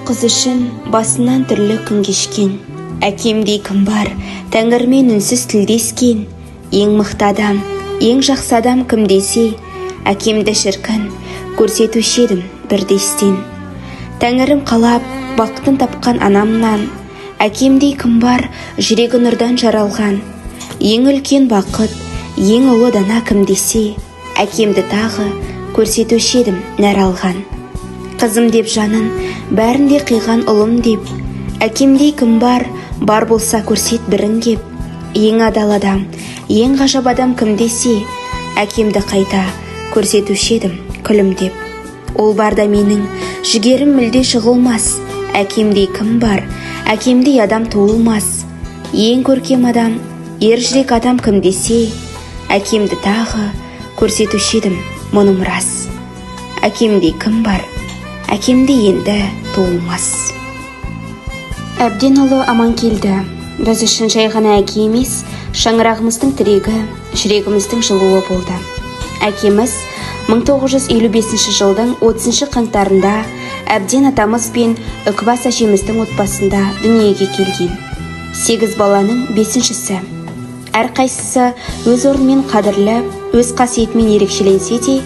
қыз үшін басынан түрлі күн кешкен. Әкемдей кім бар, тәңірмен үнсіз тілдескен. Ең мықты адам, ең жақсы адам кім десе, әкемді шіркін көрсетуші едім бірдестен. Тәңірім қалап, бақытын тапқан анамнан, әкемдей кім бар, жүрегі нұрдан жаралған. Ең үлкен бақыт, ең ұлы дана кім десе, әкемді тағы көрсетуші едім нәр алған. Қызым деп жанын, бәрінде қиған ұлым деп, әкемдей кім бар болса көрсет бірін кеп. Ең адал адам, ең ғажап адам кім десе, әкемді қайта көрсетуші едім күлімдеп. Ол барда менің жүгерім мүлде шығылмас, әкемдей кім бар, әкемдей адам туылмас. Ең көркем адам, ер жүрек адам кім десе, әкемді тағы көрсетуші едім мұным рас. Әкемдей кім бар, әкемдей енді туылмас. Әбден ұлы аман келді. Біз үшін жай ғана әке емес, шаңырағымыздың тірегі, жүрегіміздің жылуы болды. Әкеміз 1955 жылдың 30 қаңтарында Әбден атамыз бен Үкібас әжеміздің отбасында дүниеге келген. 8 баланың 5-шісі. Әрқайсысы өз орнымен қадірлі, өз қасиетімен ерекшеленсе де,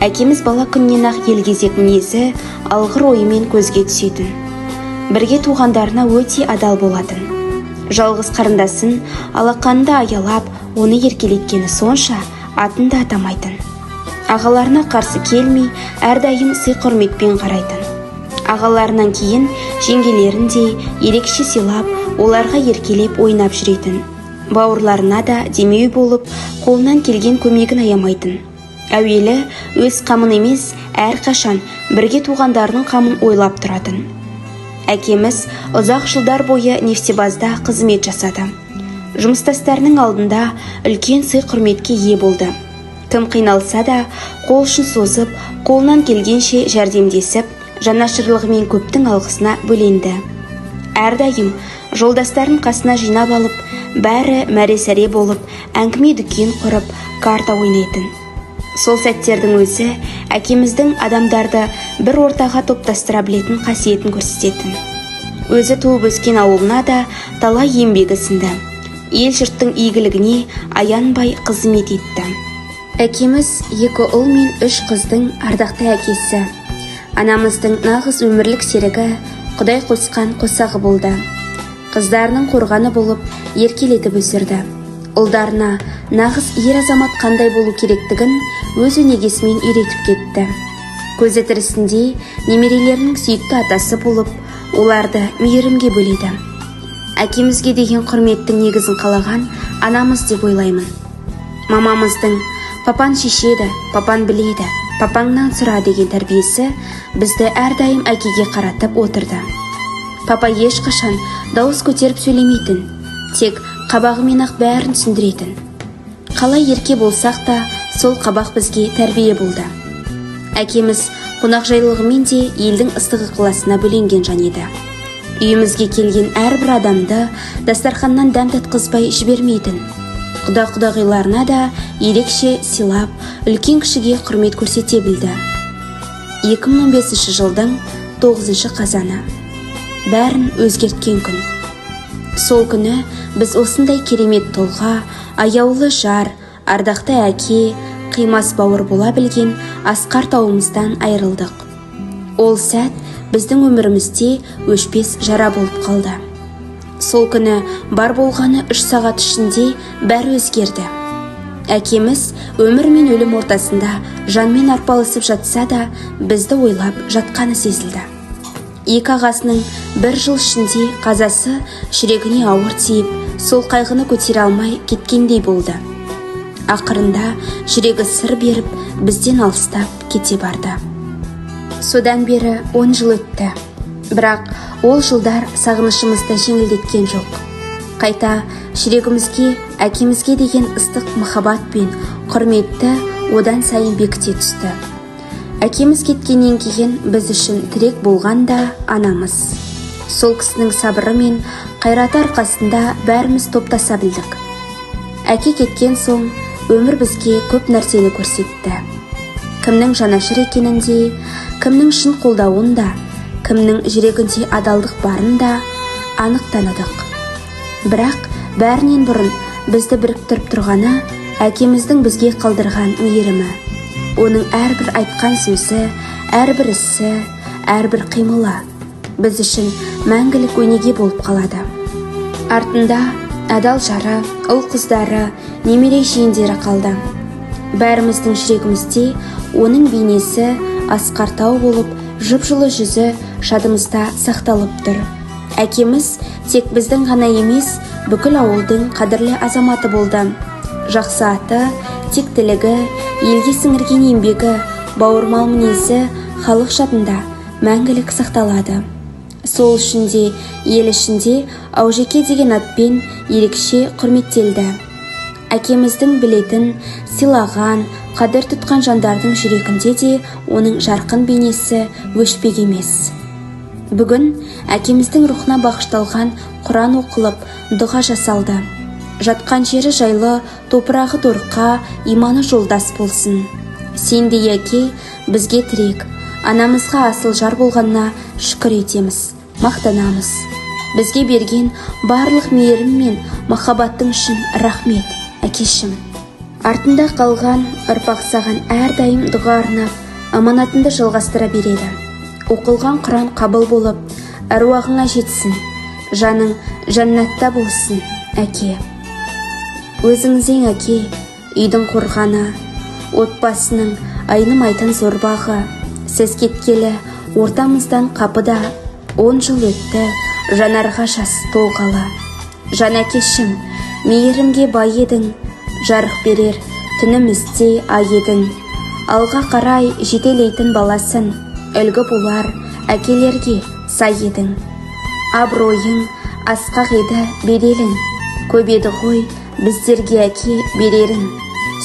әкеміз бала күннен ақ елгезек мінезі, алғыр ойымен көзге түсетін. Бірге туғандарына өте адал болатын. Жалғыз қарындасын алақанында аялап, оны еркелеткені сонша атын да атамайтын. Ағаларына қарсы келмей, әрдайым сый-құрметпен қарайтын. Ағаларынан кейін жеңгелерін де ерекше сыйлап, оларға еркелеп ойнап жүретін. Бауырларына да демеу болып, қолынан келген көмегін аямайтын. Әуелі өз қамын емес, әрқашан бірге туғандарының қамын ойлап тұратын. Әкеміз ұзақ жылдар бойы нефтебазда қызмет жасады. Жұмыстастарының алдында үлкен сый-құрметке ие болды. Кім қиналса да қол ұшын созып, қолынан келгенше жәрдемдесіп, жанашырлығымен көптің алғысына бөленді. Әрдайым жолдастарын қасына жинап алып, бәрі мәре-сәре болып, әңгіме дүкен құрып, карта ойнайтын. Сол сәттердің өзі әкеміздің адамдарды бір ортаға топтастыра білетін қасиетін көрсететін. Өзі туып өскен ауылына да талай еңбегі сіңді. Ел жұрттың игілігіне аянбай қызмет етті. Әкеміз 2 ұл мен 3 қыздың ардақты әкесі. Анамыздың нағыз өмірлік серігі, Құдай қосқан қосағы болды. Қыздарының қорғаны болып, еркелетіп өсірді. Ұлдарына нағыз ер азамат қандай болу керектігін өз өнегесімен үйретіп кетті. Көзі тірісінде немерелерінің сүйікті атасы болып, оларды мейірімге бөледі. Әкемізге деген құрметтің негізін қалаған анамыз деп ойлаймын. Мамамыздың папан шешеді, папан біледі, папаңнан сұра деген тәрбиесі бізді әрдайым әкеге қаратып отырды. Папа ешқашан дауыс көтеріп сөйлемейтін, тек қабағымен ақ бәрін түсіндіретін. Қалай ерке болсақ та, сол қабақ бізге тәрбие болды. Әкеміз қонақжайлылығымен де елдің ыстық ықыласына бөленген жан еді. Үйімізге келген әрбір адамды дастарханнан дәм татқызбай жібермейтін. Құда-құдағиларына да ерекше сыйлап, үлкен кішіге құрмет көрсете білді. 2015 жылдың 9 қазаны. Бәрін өзгерткен күн. Сол күні біз осындай керемет тұлға, аяулы жар, ардақты әке, қимас бауыр бола білген асқар тауымыздан айырылдық. Ол сәт біздің өмірімізде өшпес жара болып қалды. Сол күні бар болғаны 3 сағат ішінде бәрі өзгерді. Әкеміз өмір мен өлім ортасында жанмен арпалысып жатса да, бізді ойлап жатқаны сезілді. 2 ағасының 1 жыл ішінде қазасы жүрегіне ауыр тиіп, сол қайғыны көтере алмай кеткендей болды. Ақырында жүрегі сыр беріп, бізден алыстап кете барды. Содан бері 10 жыл өтті. Бірақ ол жылдар сағынышымызды жеңілдеткен жоқ. Қайта жүрегімізге, әкемізге деген ыстық махаббат пен құрметті одан сайын бекіте түсті. Әкеміз кеткеннен кейін біз үшін тірек болған да анамыз. Сол кісінің сабыры мен қайраты арқасында бәріміз топтаса білдік. Әке кеткен соң өмір бізге көп нәрсені көрсетті. Кімнің жанашыр екенін де, кімнің шын қолдауын да, кімнің жүрегінде адалдық барын да анық таныдық. Бірақ бәрінен бұрын бізді біріктіріп тұрғаны әкеміздің бізге қалдырған мейірімі. Оның әрбір айтқан сөзі, әрбір ісі, әрбір қимылы біз үшін мәңгілік өнеге болып қалады. Артында адал жары, ұл-қыздары, немере жиендері қалды. Бәріміздің жүрегімізде оның бейнесі асқар тау болып, жып-жылы жүзі жадымызда сақталып тұр. Әкеміз тек біздің ғана емес, бүкіл ауылдың қадірлі азаматы болды. Жақсы аты, тектілігі, елге сіңірген еңбегі, бауырмал мінезі халық жадында мәңгілік сақталады. Сол үшін де, ел ішінде Аужеке деген атпен ерекше құрметтелді. Әкеміздің білетін, сыйлаған, қадір тұтқан жандардың жүрегінде де оның жарқын бейнесі өшпек емес. Бүгін әкеміздің рухына бағышталған Құран оқылып, дұға жасалды. Жатқан жері жайлы, топырағы торқа, иманы жолдас болсын. Сендей әке бізге тірек, анамызға асыл жар болғанына шүкір етеміз, мақтанамыз. Бізге берген барлық мейірім мен махаббаттың үшін рахмет, әкешім. Артында қалған ұрпақ саған әрдайым дұға арнап, аманатынды жалғастыра береді. Оқылған Құран қабыл болып, әруағыңа жетсін, жаның жәннатта болсын, әке. Өзіңіздің әке, үйдің қорғаны, отбасының айнымайтын зор бағы. Сіз кеткелі ортамыздан қапыда 10 жыл өтті, жанарға жас толғалы. Жан әкешім, мейірімге бай едің, жарық берер түнімізде ай едің. Алға қарай жетелейтін баласын, үлгі болар әкелерге сай едің. Абыройың асқақ еді беделің, көп еді ғой біздерге әке берерің.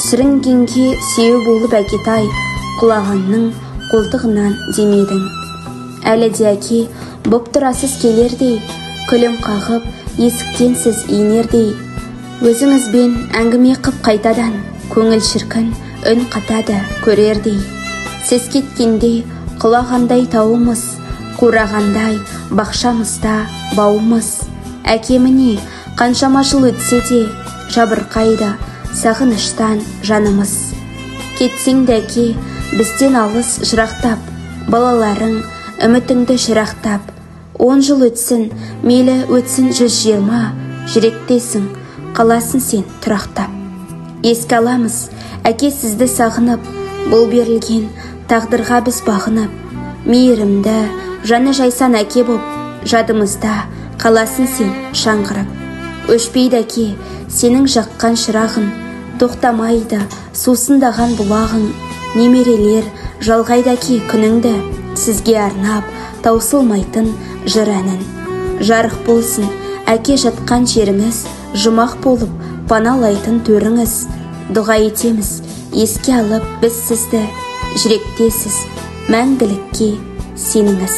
Сүрінгенге сүйеу болып әкетай, құлағанның қолтығынан демедің. Әлі де әке боп тұрасыз келердей, күлім қағып есіктен сіз енердей. Өзіңізбен әңгіме қып қайтадан, көңіл шіркін үн қатады көрердей. Сіз кеткенде құлағандай тауымыз, қурағандай бақшамызда бауымыз. Әкеміне қаншама жыл өтсе де, жабырқайды сағыныштан жанымыз. Кетсең де әке бізден алыс жырақтап, балаларың үмітіңді жырақтап. 10 жыл өтсін, мейлі өтсін 120, жүректесің, қаласын сен тұрақтап. Еске аламыз, әке сізді сағынып, бұл берілген тағдырға біз бағынып. Мейірімді, жаны жайсан әке боп, жадымызда қаласын сен шаңғырып. Өшпейді әке, сенің жаққан шырағың, тоқтамайды сусындаған бұлағың. Немерелер жалғайды әке күніңді, сізге арнап таусылмайтын жыр әнін. Жарық болсын әке жатқан жеріңіз, жұмақ болып паналайтын төріңіз. Дұға етеміз, еске алып біз сізді, жүректесіз мәңгілікке сеніңіз.